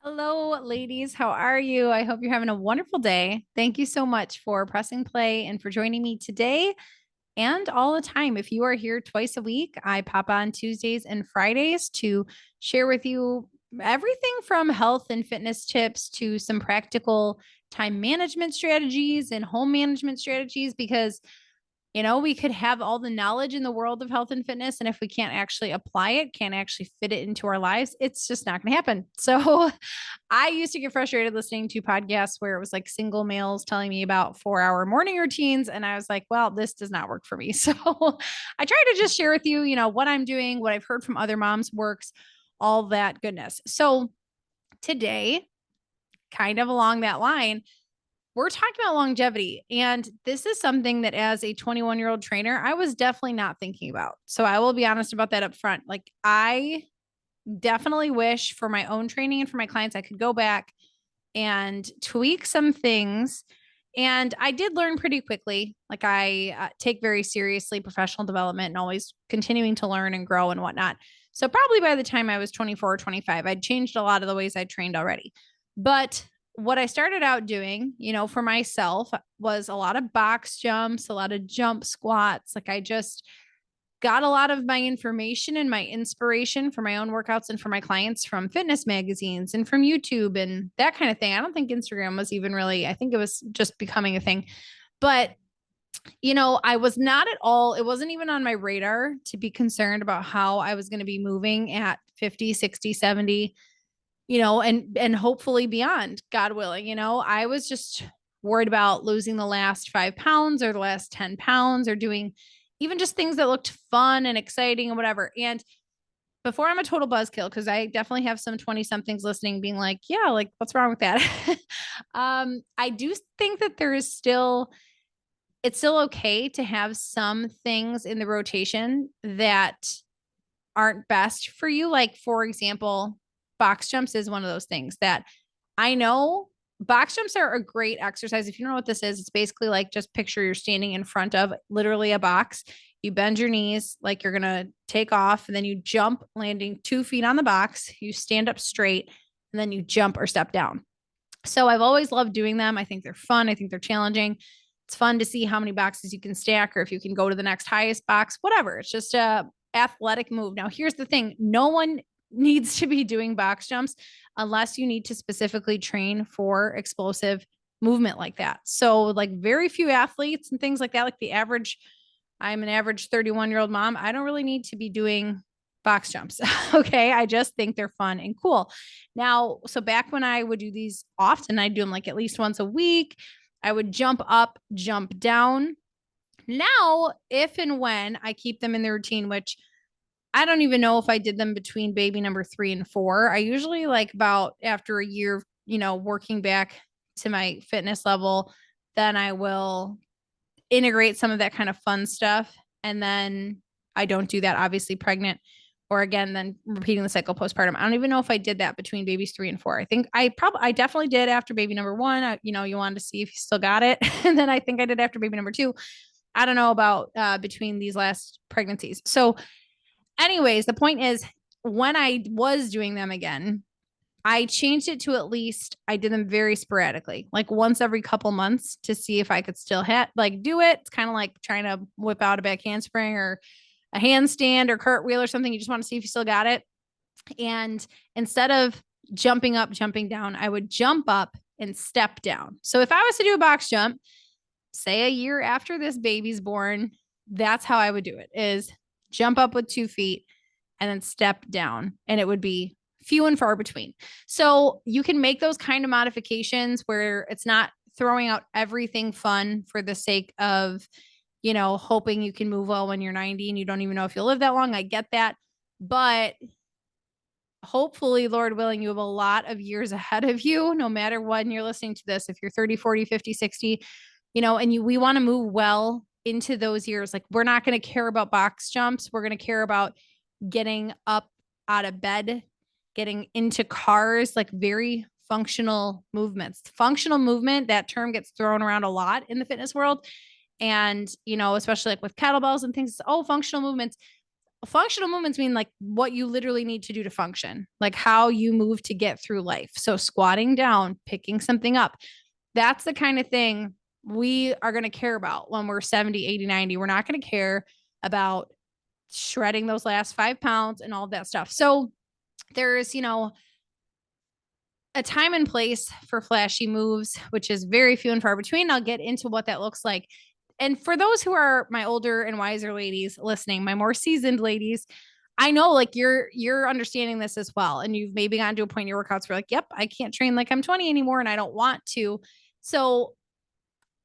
Hello, ladies. How are you? I hope you're having a wonderful day. Thank you so much for pressing play and for joining me today and all the time. If you are here twice a week, I pop on Tuesdays and Fridays to share with you everything from health and fitness tips to some practical time management strategies and home management strategies because we could have all the knowledge in the world of health and fitness. And if we can't actually apply it, can't actually fit it into our lives, it's just not going to happen. So I used to get frustrated listening to podcasts where it was like single males telling me about 4-hour morning routines. And I was like, well, this does not work for me. So I try to just share with you, what I'm doing, what I've heard from other moms works, all that goodness. So today, kind of along that line, we're talking about longevity. And this is something that as a 21-year-old trainer, I was definitely not thinking about. So I will be honest about that up front. Like I definitely wish for my own training and for my clients, I could go back and tweak some things. And I did learn pretty quickly. Like I take very seriously professional development and always continuing to learn and grow and whatnot. So probably by the time I was 24 or 25, I'd changed a lot of the ways I trained already. But what I started out doing, for myself was a lot of box jumps, a lot of jump squats. Like I just got a lot of my information and my inspiration for my own workouts and for my clients from fitness magazines and from YouTube and that kind of thing. I don't think Instagram was even really, I think it was just becoming a thing. But, I was not at all, it wasn't even on my radar to be concerned about how I was going to be moving at 50, 60, 70, and hopefully beyond, God willing. I was just worried about losing the last 5 pounds or the last 10 pounds or doing even just things that looked fun and exciting and whatever. And before I'm a total buzzkill, because I definitely have some 20 somethings listening being like, yeah, like what's wrong with that? I do think that it's still okay to have some things in the rotation that aren't best for you. Like, for example, box jumps is one of those things that I know box jumps are a great exercise. If you don't know what this is, it's basically like just picture you're standing in front of literally a box. You bend your knees like you're going to take off, and then you jump, landing 2 feet on the box. You stand up straight, and then you jump or step down. So I've always loved doing them. I think they're fun. I think they're challenging. It's fun to see how many boxes you can stack or if you can go to the next highest box, whatever. It's just a athletic move. Now, here's the thing. No one needs to be doing box jumps unless you need to specifically train for explosive movement like that. So like very few athletes and things like that, like I'm an average 31-year-old mom. I don't really need to be doing box jumps. Okay. I just think they're fun and cool. Now, so back when I would do these often, I'd do them like at least once a week. I would jump up, jump down. Now, if and when I keep them in the routine, which I don't even know if I did them between baby number 3 and 4. I usually like about after a year, working back to my fitness level, then I will integrate some of that kind of fun stuff. And then I don't do that, obviously, pregnant or again, then repeating the cycle postpartum. I don't even know if I did that between babies 3 and 4. I think I definitely did after baby number 1. You wanted to see if you still got it. And then I think I did after baby number 2. I don't know about between these last pregnancies. So, anyways, the point is when I was doing them again, I changed it to at least I did them very sporadically, like once every couple months to see if I could still do it. It's kind of like trying to whip out a back handspring or a handstand or cartwheel or something. You just want to see if you still got it. And instead of jumping up, jumping down, I would jump up and step down. So if I was to do a box jump, say a year after this baby's born, that's how I would do it is jump up with 2 feet and then step down. And it would be few and far between. So you can make those kind of modifications where it's not throwing out everything fun for the sake of, hoping you can move well when you're 90 and you don't even know if you'll live that long. I get that. But hopefully, Lord willing, you have a lot of years ahead of you, no matter when you're listening to this. If you're 30, 40, 50, 60, and we want to move well into those years. Like we're not going to care about box jumps. We're going to care about getting up out of bed, getting into cars, like very functional movements. Functional movement, that term gets thrown around a lot in the fitness world. And, especially like with kettlebells and things, functional movements. functional movements mean like what you literally need to do to function, like how you move to get through life. So squatting down, picking something up, that's the kind of thing we are going to care about when we're 70, 80, 90. We're not going to care about shredding those last 5 pounds and all of that stuff. So there's, a time and place for flashy moves, which is very few and far between. I'll get into what that looks like. And for those who are my older and wiser ladies listening, my more seasoned ladies, I know like you're understanding this as well. And you've maybe gotten to a point in your workouts where like, yep, I can't train like I'm 20 anymore and I don't want to. So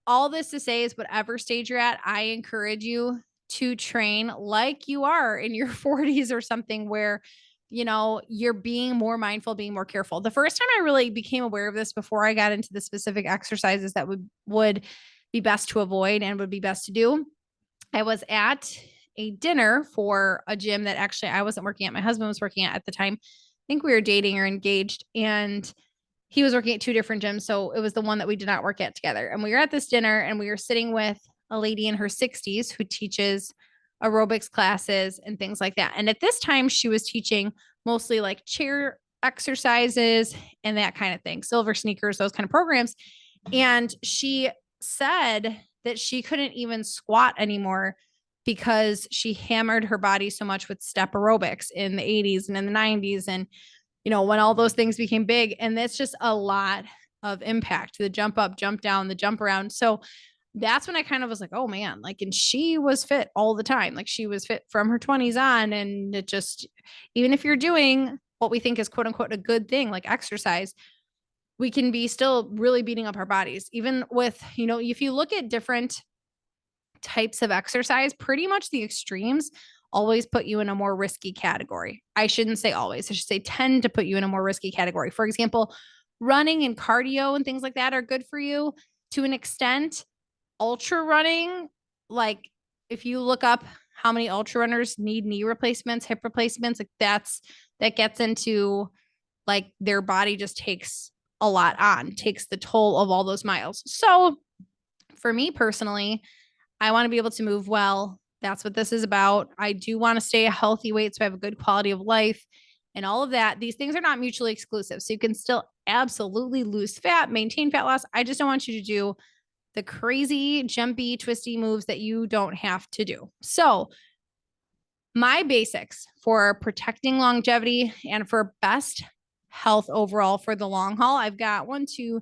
all this to say is whatever stage you're at, I encourage you to train like you are in your 40s or something where you're being more mindful, being more careful. The first time I really became aware of this before I got into the specific exercises that would be best to avoid and would be best to do, I was at a dinner for a gym that actually I wasn't working at. My husband was working at the time. I think we were dating or engaged, and he was working at two different gyms. So it was the one that we did not work at together. And we were at this dinner and we were sitting with a lady in her 60s who teaches aerobics classes and things like that. And at this time, she was teaching mostly like chair exercises and that kind of thing, silver sneakers, those kind of programs. And she said that she couldn't even squat anymore because she hammered her body so much with step aerobics in the 80s and in the 90s. And when all those things became big, and that's just a lot of impact, the jump up, jump down, the jump around. So that's when I kind of was like, oh man, like, and she was fit all the time. Like she was fit from her 20s on. And it just, even if you're doing what we think is quote unquote a good thing, like exercise, we can be still really beating up our bodies. Even with, if you look at different types of exercise, pretty much the extremes always put you in a more risky category. I shouldn't say always, I should say tend to put you in a more risky category. For example, running and cardio and things like that are good for you to an extent. Ultra running, like if you look up how many ultra runners need knee replacements, hip replacements, like that gets into like their body just takes a lot on, takes the toll of all those miles. So for me personally, I want to be able to move well. That's what this is about. I do want to stay a healthy weight so I have a good quality of life and all of that. These things are not mutually exclusive. So you can still absolutely lose fat, maintain fat loss. I just don't want you to do the crazy, jumpy, twisty moves that you don't have to do. So my basics for protecting longevity and for best health overall for the long haul, I've got 1, 2,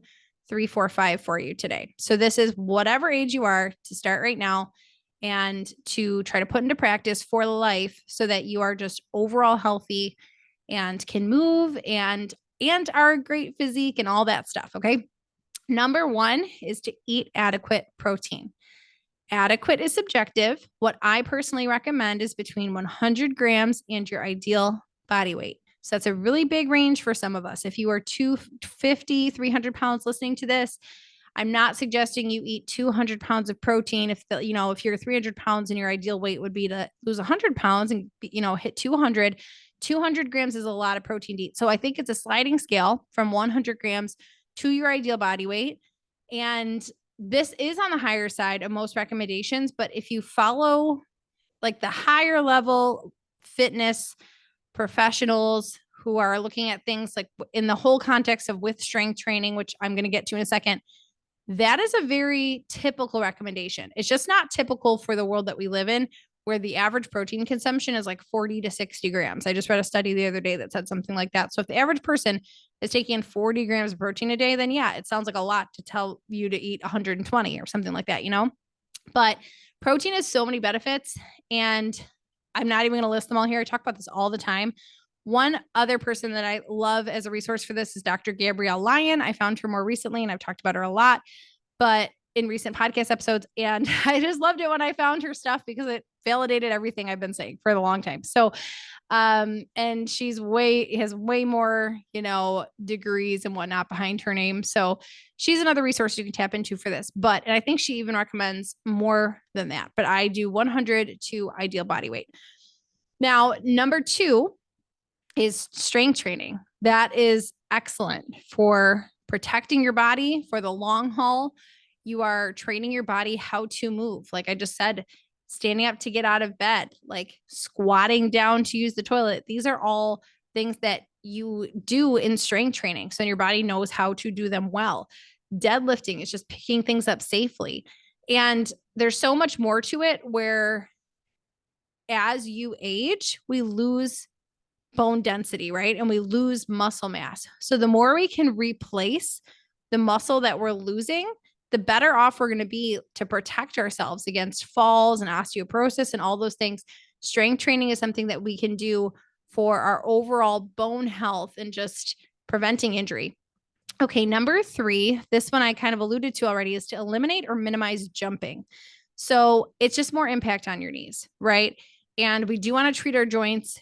3, 4, 5 for you today. So this is whatever age you are to start right now and to try to put into practice for life so that you are just overall healthy and can move and are a great physique and all that stuff. Okay. Number 1 is to eat adequate protein. Adequate is subjective. What I personally recommend is between 100 grams and your ideal body weight. So that's a really big range for some of us. If you are 250, 300 pounds listening to this, I'm not suggesting you eat 200 pounds of protein. If you're 300 pounds and your ideal weight would be to lose 100 pounds and, hit 200 grams is a lot of protein to eat. So I think it's a sliding scale from 100 grams to your ideal body weight. And this is on the higher side of most recommendations, but if you follow like the higher level fitness professionals who are looking at things like in the whole context of with strength training, which I'm going to get to in a second, that is a very typical recommendation. It's just not typical for the world that we live in, where the average protein consumption is like 40 to 60 grams. I just read a study the other day that said something like that. So if the average person is taking in 40 grams of protein a day, then yeah, it sounds like a lot to tell you to eat 120 or something like that, But protein has so many benefits, and I'm not even going to list them all here. I talk about this all the time. One other person that I love as a resource for this is Dr. Gabrielle Lyon. I found her more recently and I've talked about her a lot, but in recent podcast episodes. And I just loved it when I found her stuff because it validated everything I've been saying for a long time. So, and she's has way more, degrees and whatnot behind her name. So she's another resource you can tap into for this, and I think she even recommends more than that, but I do 100 to ideal body weight. Now, number 2 is strength training. That is excellent for protecting your body for the long haul. You are training your body how to move. Like I just said, standing up to get out of bed, like squatting down to use the toilet. These are all things that you do in strength training. So your body knows how to do them well. Deadlifting is just picking things up safely. And there's so much more to it where as you age, we lose bone density, right? And we lose muscle mass. So the more we can replace the muscle that we're losing, the better off we're going to be to protect ourselves against falls and osteoporosis and all those things. Strength training is something that we can do for our overall bone health and just preventing injury. Okay, number 3, this one I kind of alluded to already, is to eliminate or minimize jumping. So it's just more impact on your knees, right? And we do want to treat our joints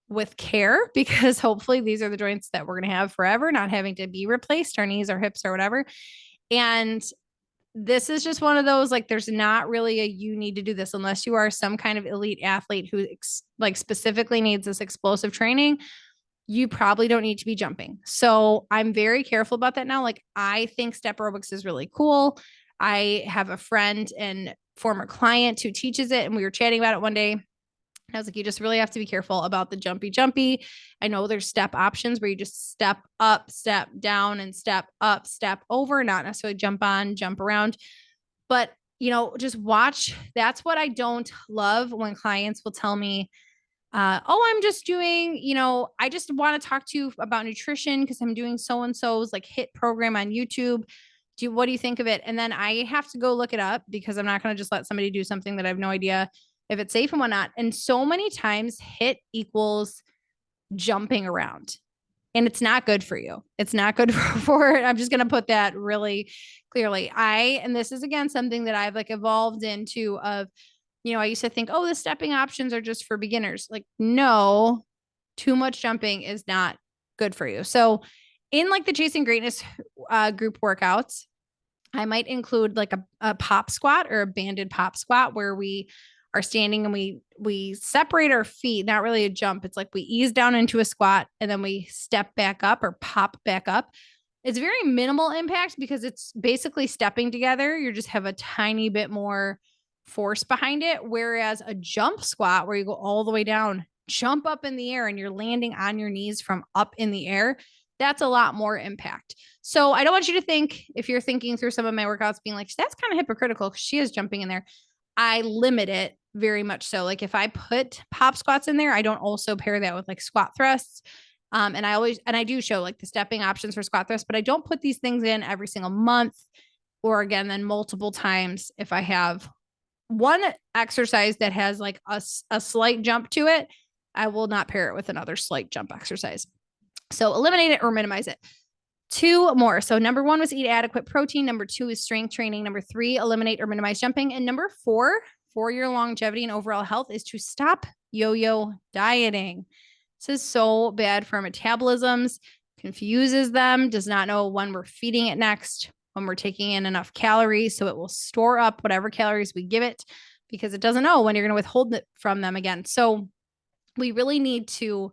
with care because hopefully these are the joints that we're going to have forever, not having to be replaced, our knees or hips or whatever. And this is just one of those, like, there's not really a, you need to do this unless you are some kind of elite athlete who like specifically needs this explosive training. You probably don't need to be jumping. So I'm very careful about that now. Like, I think step aerobics is really cool. I have a friend and former client who teaches it, and we were chatting about it one day. I was like, you just really have to be careful about the jumpy. I know there's step options where you just step up, step down, and step up, step over, not necessarily jump on, jump around. But, just watch. That's what I don't love when clients will tell me, I'm just doing, I just want to talk to you about nutrition because I'm doing so-and-so's like HIIT program on YouTube. What do you think of it? And then I have to go look it up because I'm not going to just let somebody do something that I have no idea if it's safe and whatnot. And so many times HIIT equals jumping around, and it's not good for you. It's not good for it. I'm just going to put that really clearly. And this is again, something that I've like evolved into of, I used to think, the stepping options are just for beginners. Like, no, too much jumping is not good for you. So in like the Chasing Greatness group workouts, I might include like a pop squat or a banded pop squat where we are standing and we separate our feet, not really a jump. It's like we ease down into a squat and then we step back up or pop back up. It's very minimal impact because it's basically stepping together. You just have a tiny bit more force behind it. Whereas a jump squat where you go all the way down, jump up in the air and you're landing on your knees from up in the air, that's a lot more impact. So I don't want you to think, if you're thinking through some of my workouts being like, that's kind of hypocritical because she is jumping in there. I limit it very much so. Like if I put pop squats in there, I don't also pair that with like squat thrusts. And I do show like the stepping options for squat thrusts, but I don't put these things in every single month or again, then multiple times. If I have one exercise that has like a slight jump to it, I will not pair it with another slight jump exercise. So eliminate it or minimize it. 2 more. So number 1 was eat adequate protein. Number 2 is strength training. Number 3, eliminate or minimize jumping. And number 4, for your longevity and overall health, is to stop yo-yo dieting. This is so bad for metabolisms, confuses them, does not know when we're feeding it next, when we're taking in enough calories. So it will store up whatever calories we give it because it doesn't know when you're going to withhold it from them again. So we really need to,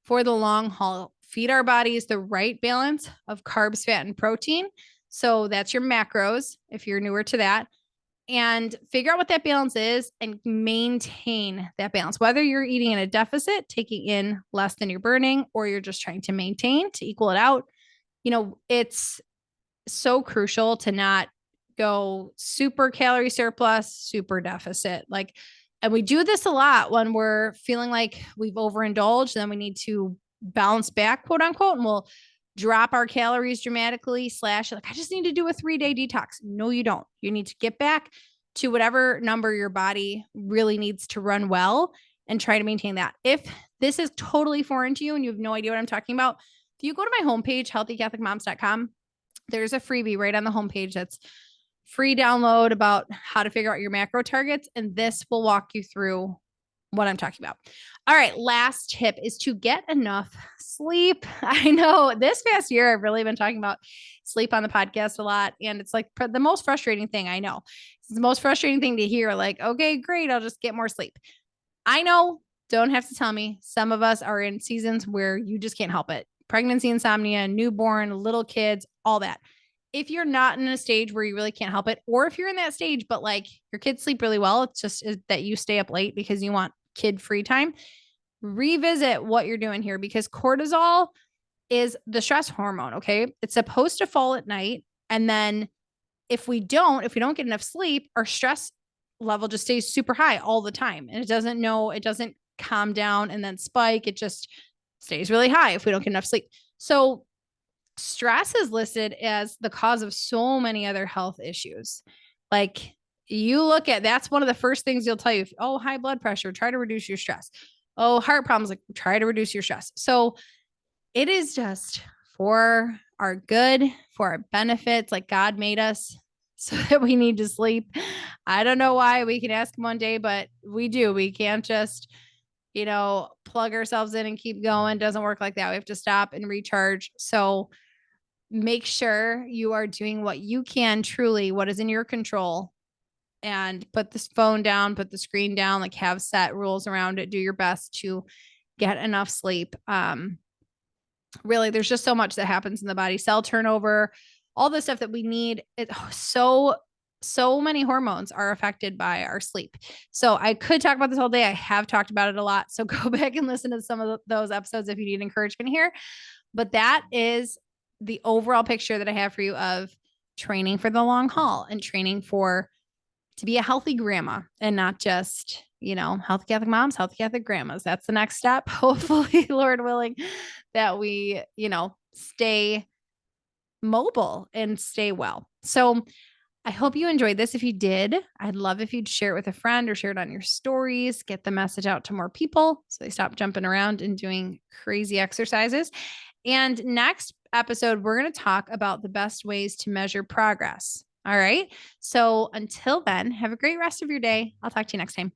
for the long haul, feed our bodies the right balance of carbs, fat, and protein. So that's your macros, if you're newer to that, and figure out what that balance is and maintain that balance. Whether you're eating in a deficit, taking in less than you're burning, or you're just trying to maintain to equal it out, it's so crucial to not go super calorie surplus, super deficit. And we do this a lot when we're feeling like we've overindulged, then we need to bounce back, quote unquote, and we'll drop our calories dramatically, I just need to do a 3-day detox. No, you don't. You need to get back to whatever number your body really needs to run well and try to maintain that. If this is totally foreign to you and you have no idea what I'm talking about, if you go to my homepage, healthycatholicmoms.com, there's a freebie right on the homepage that's free download about how to figure out your macro targets. And this will walk you through what I'm talking about. All right. Last tip is to get enough sleep. I know this past year, I've really been talking about sleep on the podcast a lot. And it's like the most frustrating thing I know. It's the most frustrating thing to hear. Like, okay, great. I'll just get more sleep. I know, don't have to tell me. Some of us are in seasons where you just can't help it. Pregnancy, insomnia, newborn, little kids, all that. if you're not in a stage where you really can't help it, or if you're in that stage, but like your kids sleep really well, it's just that you stay up late because you want kid free time, revisit what you're doing here, because cortisol is the stress hormone. Okay. It's supposed to fall at night. And then if we don't get enough sleep, our stress level just stays super high all the time. And it doesn't calm down and then spike. It just stays really high if we don't get enough sleep. So stress is listed as the cause of so many other health issues. Like you look at, that's one of the first things you'll tell you. Oh, high blood pressure, try to reduce your stress. Oh, heart problems, like try to reduce your stress. So it is just for our good, for our benefits. Like God made us so that we need to sleep. I don't know why. We can ask him one day, but we do. We can't just, plug ourselves in and keep going. Doesn't work like that. We have to stop and recharge. So make sure you are doing what you can, truly what is in your control, and put this phone down, put the screen down, like have set rules around it. Do your best to get enough sleep. Really, there's just so much that happens in the body, cell turnover, all the stuff that we need. So many hormones are affected by our sleep. So I could talk about this all day. I have talked about it a lot. So go back and listen to some of those episodes if you need encouragement here. But that is the overall picture that I have for you of training for the long haul and training to be a healthy grandma, and not just, healthy Catholic moms, healthy Catholic grandmas. That's the next step. Hopefully, Lord willing, that we, stay mobile and stay well. So I hope you enjoyed this. If you did, I'd love if you'd share it with a friend or share it on your stories, get the message out to more people so they stop jumping around and doing crazy exercises. And next episode, we're going to talk about the best ways to measure progress. All right. So until then, have a great rest of your day. I'll talk to you next time.